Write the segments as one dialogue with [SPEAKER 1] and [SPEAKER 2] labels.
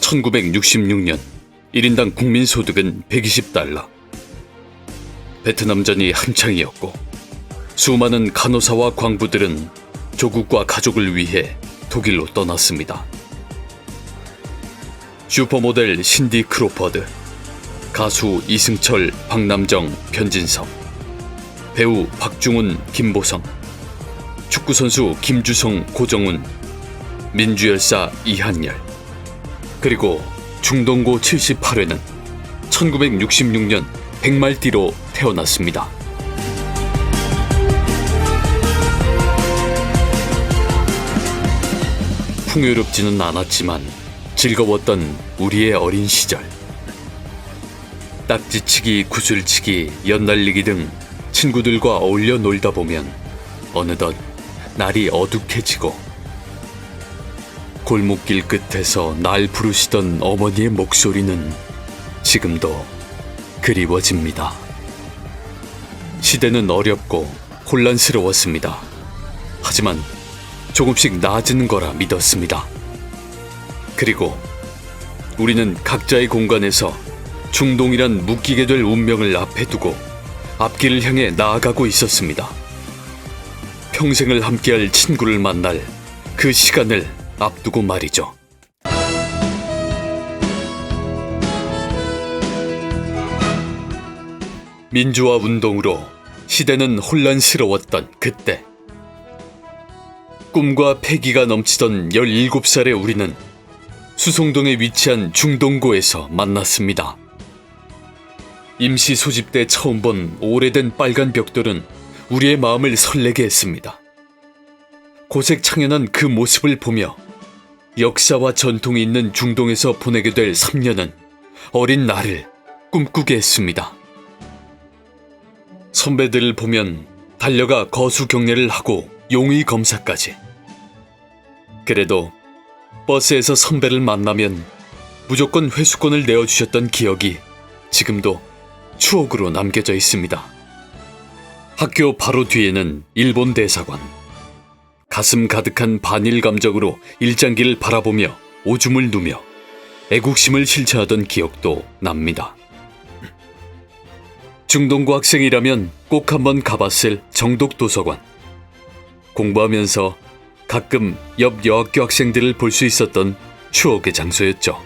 [SPEAKER 1] 1966년 1인당 국민소득은 120달러. 베트남전이 한창이었고 수많은 간호사와 광부들은 조국과 가족을 위해 독일로 떠났습니다. 슈퍼모델 신디 크로퍼드, 가수 이승철, 박남정, 변진섭, 배우 박중훈, 김보성, 축구선수 김주성, 고정훈, 민주열사 이한열, 그리고 중동고 78회는 1966년 백말띠로 태어났습니다. 풍요롭지는 않았지만 즐거웠던 우리의 어린 시절. 딱지치기, 구슬치기, 연날리기 등 친구들과 어울려 놀다 보면 어느덧 날이 어둑해지고 골목길 끝에서 날 부르시던 어머니의 목소리는 지금도 그리워집니다. 시대는 어렵고 혼란스러웠습니다. 하지만 조금씩 나아지는 거라 믿었습니다. 그리고 우리는 각자의 공간에서 중동이란 묶이게 될 운명을 앞에 두고 앞길을 향해 나아가고 있었습니다. 평생을 함께할 친구를 만날 그 시간을 앞두고 말이죠. 민주화 운동으로 시대는 혼란스러웠던 그때, 꿈과 패기가 넘치던 17살의 우리는 수송동에 위치한 중동고에서 만났습니다. 임시 소집 때 처음 본 오래된 빨간 벽돌은 우리의 마음을 설레게 했습니다. 고색 창연한 그 모습을 보며 역사와 전통이 있는 중동에서 보내게 될 3년은 어린 나를 꿈꾸게 했습니다. 선배들을 보면 달려가 거수 경례를 하고 용의 검사까지. 그래도 버스에서 선배를 만나면 무조건 회수권을 내어주셨던 기억이 지금도 추억으로 남겨져 있습니다. 학교 바로 뒤에는 일본 대사관. 가슴 가득한 반일 감정으로 일장기를 바라보며 오줌을 누며 애국심을 실천하던 기억도 납니다. 중동고 학생이라면 꼭 한번 가봤을 정독도서관. 공부하면서 가끔 옆 여학교 학생들을 볼 수 있었던 추억의 장소였죠.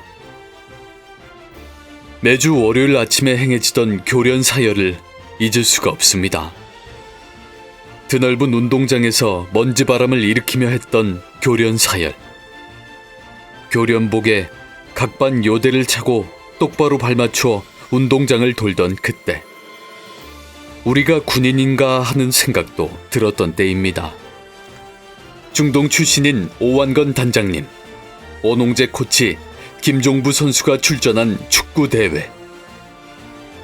[SPEAKER 1] 매주 월요일 아침에 행해지던 교련 사열을 잊을 수가 없습니다. 드넓은 운동장에서 먼지바람을 일으키며 했던 교련 사열. 교련복에 각반 요대를 차고 똑바로 발맞추어 운동장을 돌던 그때. 우리가 군인인가 하는 생각도 들었던 때입니다. 중동 출신인 오완건 단장님, 오농재 코치, 김종부 선수가 출전한 축구대회.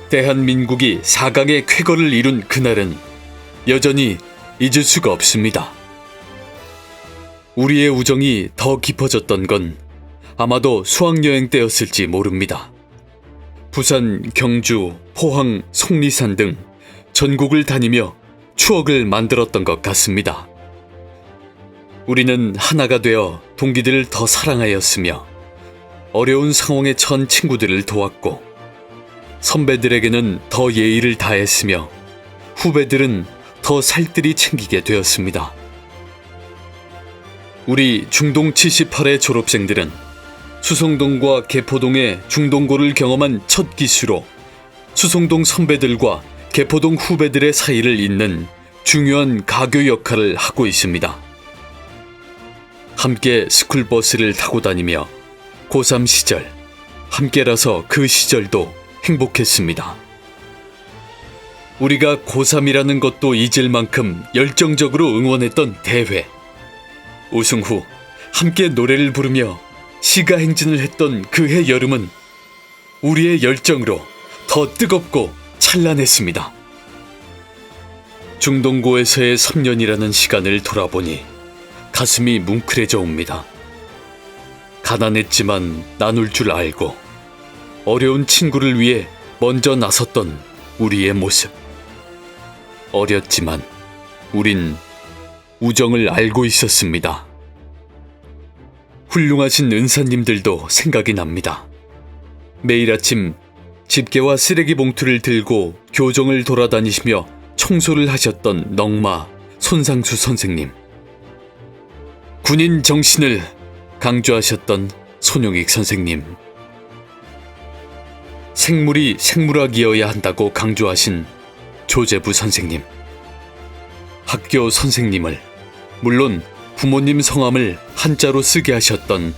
[SPEAKER 1] 대한민국이 4강의 쾌거를 이룬 그날은 여전히 잊을 수가 없습니다. 우리의 우정이 더 깊어졌던 건 아마도 수학여행 때였을지 모릅니다. 부산, 경주, 포항, 속리산 등 전국을 다니며 추억을 만들었던 것 같습니다. 우리는 하나가 되어 동기들을 더 사랑하였으며 어려운 상황에 처한 친구들을 도왔고 선배들에게는 더 예의를 다했으며 후배들은 더 살뜰히 챙기게 되었습니다. 우리 중동 78회 졸업생들은 수성동과 개포동의 중동고를 경험한 첫 기수로 수성동 선배들과 개포동 후배들의 사이를 잇는 중요한 가교 역할을 하고 있습니다. 함께 스쿨버스를 타고 다니며 고3 시절, 함께라서 그 시절도 행복했습니다. 우리가 고3이라는 것도 잊을 만큼 열정적으로 응원했던 대회. 우승 후 함께 노래를 부르며 시가행진을 했던 그해 여름은 우리의 열정으로 더 뜨겁고 찬란했습니다. 중동고에서의 3년이라는 시간을 돌아보니 가슴이 뭉클해져 옵니다. 가난했지만 나눌 줄 알고 어려운 친구를 위해 먼저 나섰던 우리의 모습. 어렸지만 우린 우정을 알고 있었습니다. 훌륭하신 은사님들도 생각이 납니다. 매일 아침 집게와 쓰레기 봉투를 들고 교정을 돌아다니시며 청소를 하셨던 넝마 손상수 선생님. 군인 정신을 강조하셨던 손용익 선생님. 생물이 생물학이어야 한다고 강조하신 조재부 선생님. 학교 선생님을, 물론 부모님 성함을 한자로 쓰게 하셨던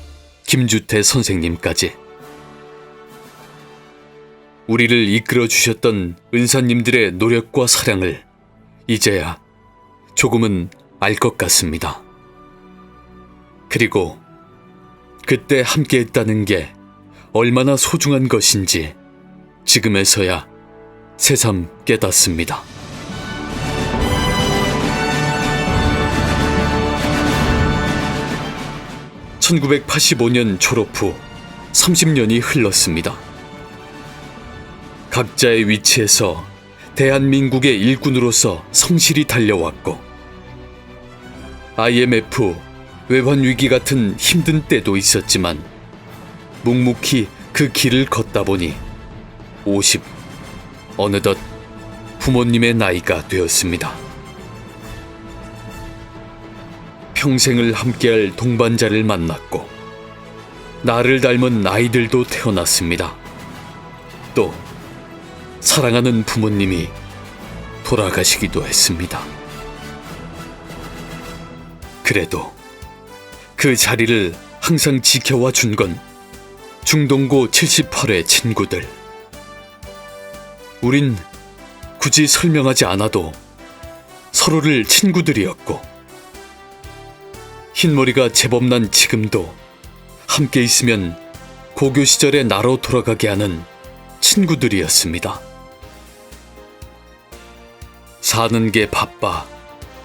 [SPEAKER 1] 김주태 선생님까지. 우리를 이끌어 주셨던 은사님들의 노력과 사랑을 이제야 조금은 알 것 같습니다. 그리고 그때 함께 했다는 게 얼마나 소중한 것인지 지금에서야 새삼 깨닫습니다. (1985년) 졸업 후 30년이 흘렀습니다. 각자의 위치에서 대한민국의 일꾼으로서 성실히 달려왔고, IMF, 외환위기 같은 힘든 때도 있었지만 묵묵히 그 길을 걷다 보니 50, 어느덧 부모님의 나이가 되었습니다. 평생을 함께할 동반자를 만났고 나를 닮은 아이들도 태어났습니다. 또 사랑하는 부모님이 돌아가시기도 했습니다. 그래도 그 자리를 항상 지켜와 준 건 중동고 78회 친구들. 우린 굳이 설명하지 않아도 서로를 친구들이었고, 흰머리가 제법 난 지금도 함께 있으면 고교 시절의 나로 돌아가게 하는 친구들이었습니다. 사는 게 바빠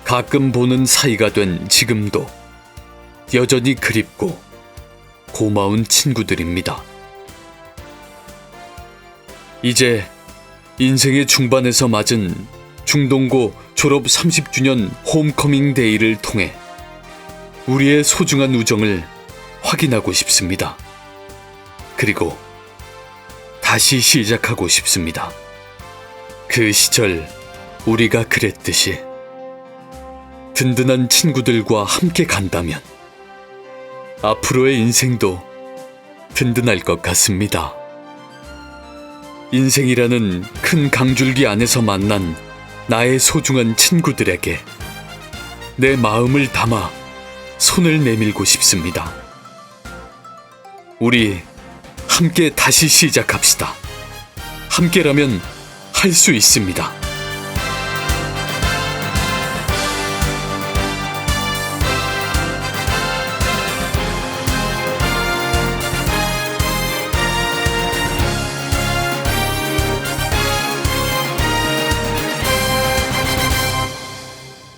[SPEAKER 1] 가끔 보는 사이가 된 지금도 여전히 그립고 고마운 친구들입니다. 이제 인생의 중반에서 맞은 중동고 졸업 30주년 홈커밍 데이를 통해 우리의 소중한 우정을 확인하고 싶습니다. 그리고 다시 시작하고 싶습니다. 그 시절 우리가 그랬듯이 든든한 친구들과 함께 간다면 앞으로의 인생도 든든할 것 같습니다. 인생이라는 큰 강줄기 안에서 만난 나의 소중한 친구들에게 내 마음을 담아 손을 내밀고 싶습니다. 우리 함께 다시 시작합시다. 함께라면 할 수 있습니다.